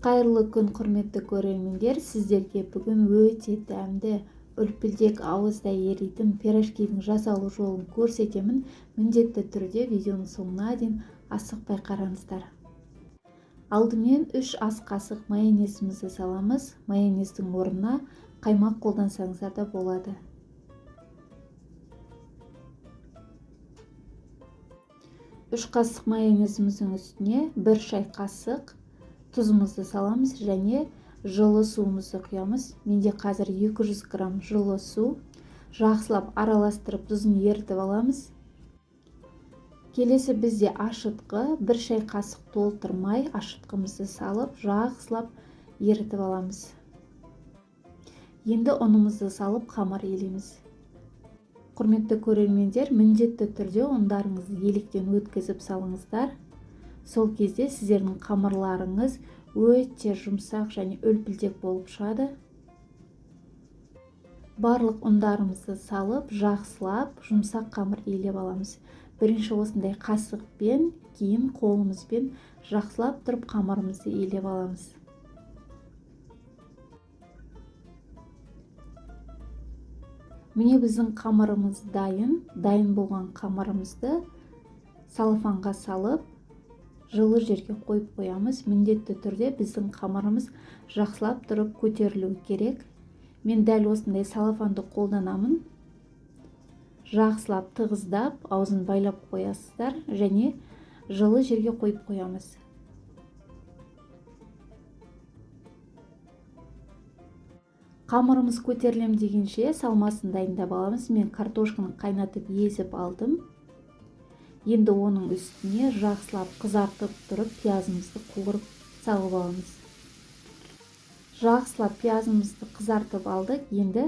Қайырлы күн, құрметті көрермендер. Сіздерге бүгін өте дәмді, үлпілдек ауызда еритін пирожкидің жасалу жолын көрсетемін. Міндетті түрде видеоның соңына дейін асықпай қараңыздар. Алдымен 3 ас қасық майонезімізді саламыз. Майонездің орнына қаймақ қолдансаңыздар да болады. Үш қасық майонезіміздің үстіне 1 шай қасық тұзымызды саламыз және жылы суымызды құямыз. Менде қазір 200 грамм жылы су. Жақсылап араластырып тұзын ерітіп аламыз. Келесі бізде ашытқы, 1 шай қасық толтырмай ашытқымызды салып, жақсылап ерітіп аламыз. Енді ұнымызды салып қамыр елейміз. Құрметті көрермендер, міндетті түрде ұндарыңызды електен өткізіп салыңыздар. Сол кезде сіздердің қамырларыңыз өте жұмсақ және үлпілдек болып шығады. Барлық ұндарымызды салып, жақсылап, жұмсақ қамыр елеп аламыз. Бірінші осындай қасықпен, кейін қолымызбен жақсылап тұрып қамырымызды елеп аламыз. Міне біздің қамырымыз дайын. Дайын болған қамырымызды салфанға салып, жылы жерге қойып қоямыз. Міндетті түрде біздің қамырымыз жақсылап тұрып көтерілуі керек. Мен дәл осындай салфанды қолданамын. Жақсылап тығыздап, аузын байлап қоясыздар және жылы жерге қойып қоямыз. Қамырымыз көтерілем дегенше салмасын дайындап аламыз. Мен картошканы қайнатып езіп алдым. Енді оның үстіне жақсылап қызартып тұрып, пиязымызды қуырып салып аламыз. Жақсылап пиязымызды қызартып алдық. Енді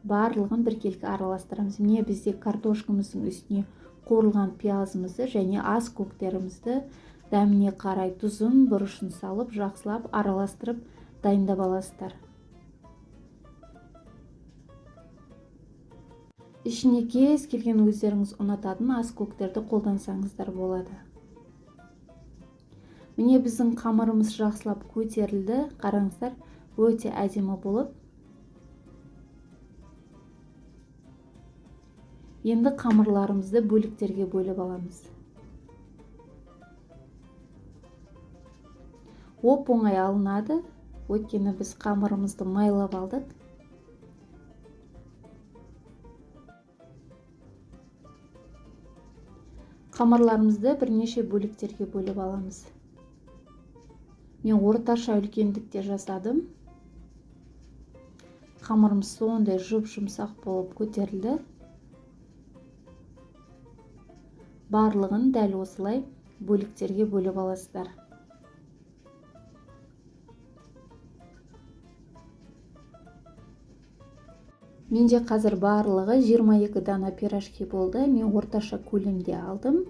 барлығын біркелкі араластырамыз. Міне бізде картошкамыздың үстіне қуырылған пиязымызды және ас көктерімізді дәміне қарай тұзын, бұрышын салып, жақсылап араластырып дайындап аласыздар. Ішіне кез келген өздеріңіз ұнататын ас көктерді қолдансаңыздар болады. Міне біздің қамырымыз жақсылап көтерілді. Қараңыздар, өте әдемі болып. Енді қамырларымызды бөліктерге бөліп аламыз. Оп-оңай алынады, өйткені біз қамырымызды майлап алдық. Қамырларымызды бірнеше бөліктерге бөліп аламыз. Мен орташа үлкендікте жасадым. Қамырымыз сондай жұп-жұмсақ болып көтерілді. Барлығын дәл осылай бөліктерге бөліп аласыздар. Менде қазір барлығы 22 дана пирожки болды. Мен орташа көлемде алдым.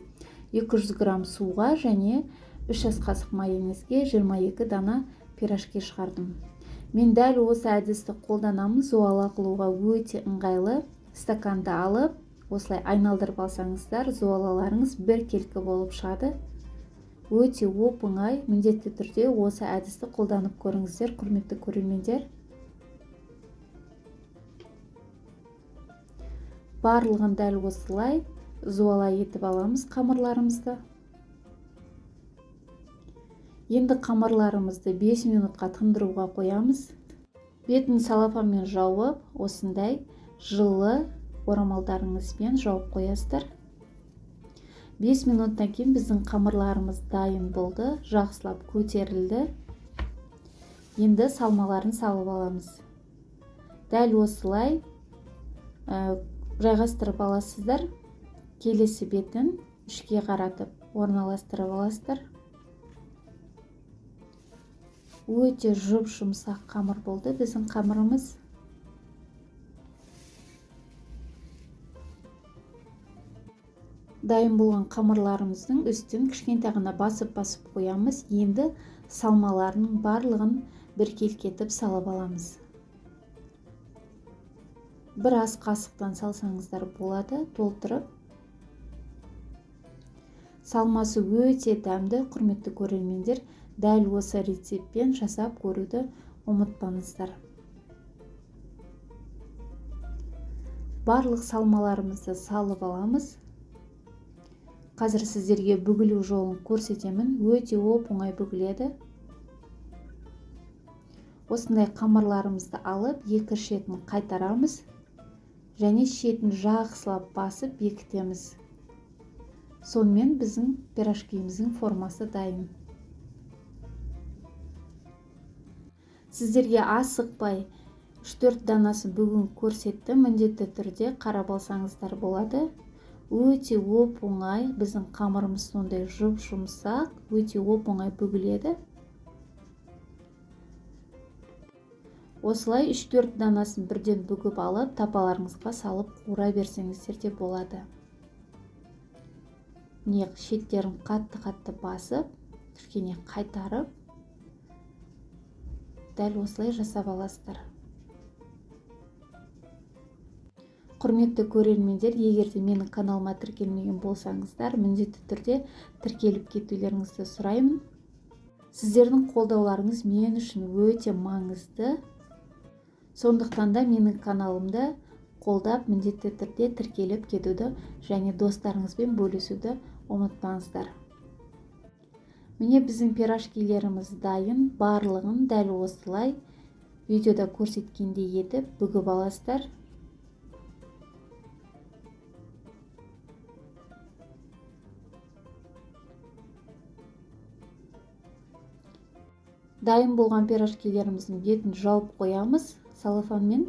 200 грамм суға және 3 ас қасық майонезге 22 дана пирожки шығардым. Мен дәл осы әдісті қолданамын. Зуала қылуға өте ыңғайлы. Стаканды алып, осылай айналдырып алсаңыздар, зуалаларыңыз біркелкі болып шығады. Өте оп-оңай. Міндетті түрде осы әдісті қолданып көріңіздер, құрметті көрермендер. Барлығын дәл осылай зуала етіп аламыз қамырларымызды. Енді қамырларымызды 5 минутқа тындыруға қоямыз. Бетін салафанмен жауып, осындай жылы орамалдарыңызбен жауып қоясыздар. 5 минуттан кейін біздің қамырларымыз дайын болды, жақсылап көтерілді. Енді салмаларын салып аламыз. Дәл осылай жайғастырып аласыздар. Келесі бетін үшке қаратып орналастырып аласыздар. Өте жұп-жұмсақ қамыр болды біздің қамырымыз. Дайын болған қамырларымыздың үстін кішкентай ғана басып-басып қоямыз. Енді салмаларының барлығын біркелкі етіп салып аламыз. 1 ас қасықтан салсаңыздар болады, толтырып. Салмасы өте дәмді, құрметті көрермендер. дәл осы рецептпен жасап көруді ұмытпаңыздар. Барлық салмаларымызды салып аламыз. Қазір сіздерге бүгілу жолын көрсетемін. Өте оп-оңай бүгіледі. Осындай қамырларымызды алып, екі шетін қайтарамыз және шетін жақсылап басып бекітеміз. Сонымен біздің пирожкиміздің формасы дайын. Сіздерге асықпай 3-4 данасын бүгін көрсеттім. Міндетті түрде қарап алсаңыздар болады. Өте оп-оңай, біздің қамырымыз сондай жұп-жұмсақ, өте оп-оңай бүгіледі. Осылай 3-4 данасын бірден бүгіп алып, тапаларыңызға салып қуыра берсеңіздер де болады. Міне шеттерін қатты-қатты басып, кішкене қайтарып, дәл осылай жасап аласыздар. Құрметті көрермендер, егер де менің каналыма тіркелмеген болсаңыздар, міндетті түрде тіркеліп кетулеріңізді сұраймын. Сіздердің қолдауларыңыз мен үшін өте маңызды. Сондықтан да менің каналымды қолдап, міндетті түрде тіркеліп кетуді және достарыңызбен бөлісуді ұмытпаңыздар. Міне біздің пирожкилеріміз дайын. Барлығын дәл осылай видеода көрсеткендей етіп бүгіп аласыздар. Дайын болған пирожкилеріміздің бетін жауып қоямыз целлофанмен.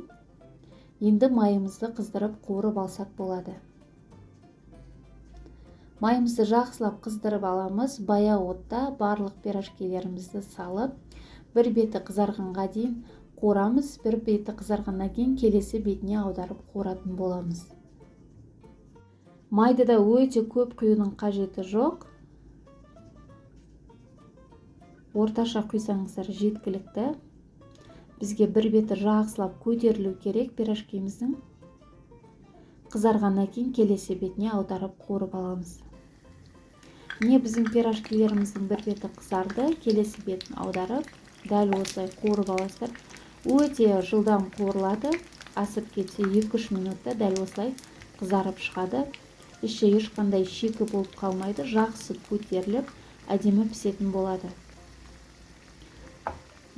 Енді майымызды қыздырып қуырып алсақ болады. Майымызды жақсылап қыздырып аламыз. Баяу отта барлық пирожкилерімізді салып, бір беті қызарғанға дейін қуырамыз. Бір беті қызарғаннан кейін келесі бетіне аударып қуыратын боламыз. Майды да өте көп құюдың қажеті жоқ. Орташа құйсаңыздар жеткілікті. Бізге бір беті жақсылап көтерілу керек пирожкиміздің. Қызарғаннан кейін келесі бетіне аударып қуырып аламыз. Міне біздің пирожкилеріміздің бір беті қызарды, келесі бетін аударып, дәл осылай қуырып аласыздар. Өте жылдам қуырылады. Асып кетсе 2-3 минутта дәл осылай қызарып шығады. Іші ешқандай шикі болып қалмайды, жақсы көтеріліп, әдемі пісетін болады.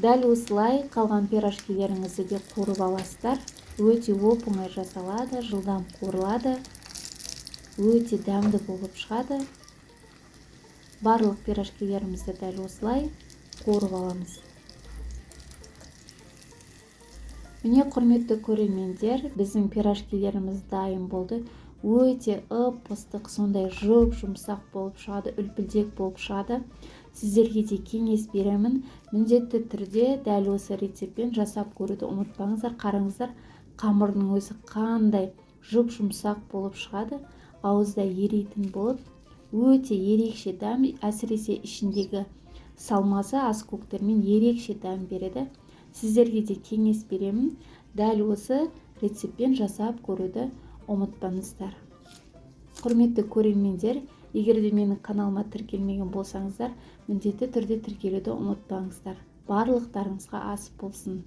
Дәл осылай қалған пирожкилеріңізді де қуырып аласыздар. Өте оп-оңай жасалады, жылдам қуырылады, өте дәмді болып шығады. Барлық пирожкилерімізді дәл осылай қуырып аламыз. Міне құрметті көрермендер, біздің пирожкилеріміз дайын болды. Өте ып-ыстық, сондай жұп-жұмсақ болып шығады, үлпілдек болып шығады. Сіздерге де кеңес беремін. Міндетті түрде дәл осы рецептпен жасап көруді ұмытпаңыздар. Қараңыздар, қамырдың өзі қандай жұп-жұмсақ болып шығады. Ауызда ерейтін болып, өте ерекше дәм, әсіресе ішіндегі салмасы ас көктермен ерекше дәм береді. Сіздерге де кеңес беремін. Дәл осы рецептпен жасап көруді ұмытпаңыздар. Құрметті көрермендер, егер де менің каналыма тіркелмеген болсаңыздар, міндетті түрде тіркелуді ұмытпаңыздар. Барлықтарыңызға ас болсын.